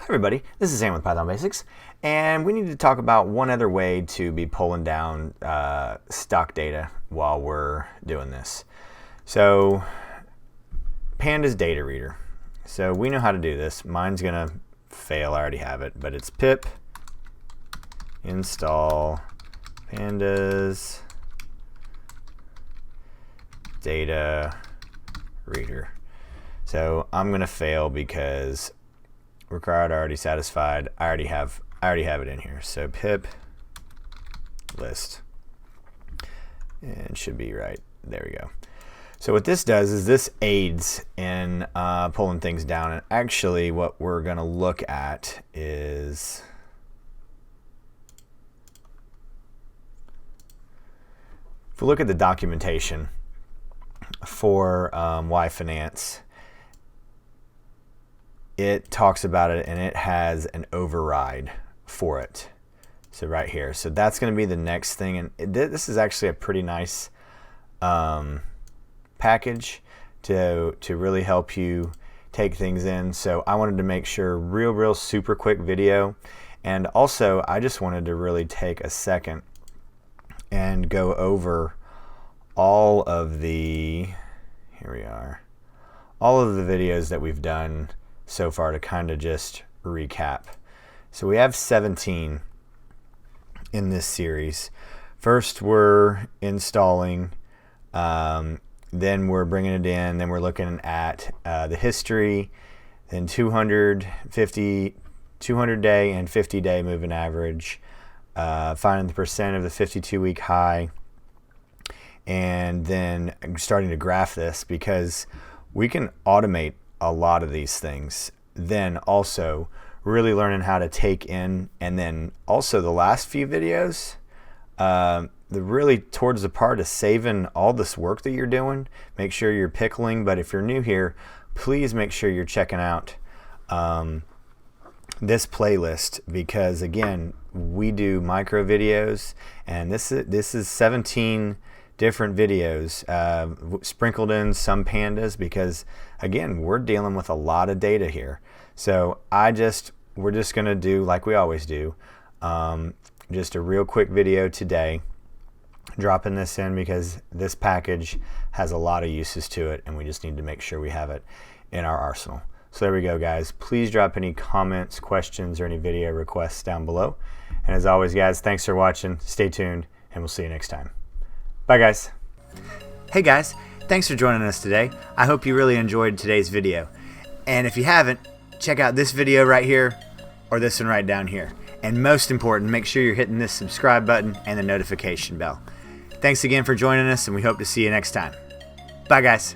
Hi everybody, this is Sam with Python Basics, and we need to talk about one other way to be pulling down stock data while we're doing this. So, Pandas Datareader. So we know how to do this. Mine's gonna fail, I already have it, but it's pip install Pandas Data Reader. So I'm gonna fail because required already satisfied. I already have it in here. So pip list, and it should be right. There we go. So what this does is this aids in pulling things down. And actually, what we're gonna look at is if we look at the documentation for Y Finance. It talks about it and it has an override for it. So right here. So that's going to be the next thing. And this is actually a pretty nice package to really help you take things in. So I wanted to make sure real super quick video. And also I just wanted to really take a second and go over all of the, here we are, all of the videos that we've done so far to kind of just recap. So we have 17 in this series. First we're installing, then we're bringing it in, then we're looking at the history, then 200 day and 50 day moving average, finding the percent of the 52-week high, and then starting to graph this because we can automate a lot of these things. Then also really learning how to take in, and then also the last few videos, the really towards the part of saving all this work that you're doing. Make sure you're pickling, but if you're new here, please make sure you're checking out this playlist, because again, we do micro videos, and this is 17 different videos, sprinkled in some pandas, because again, we're dealing with a lot of data here. So we're just gonna do like we always do, just a real quick video today, dropping this in because this package has a lot of uses to it, and we just need to make sure we have it in our arsenal. So there we go, guys. Please drop any comments, questions, or any video requests down below. And as always, guys, thanks for watching. Stay tuned, and we'll see you next time. Bye, guys. Hey, guys. Thanks for joining us today. I hope you really enjoyed today's video. And if you haven't, check out this video right here or this one right down here. And most important, make sure you're hitting this subscribe button and the notification bell. Thanks again for joining us, and we hope to see you next time. Bye, guys.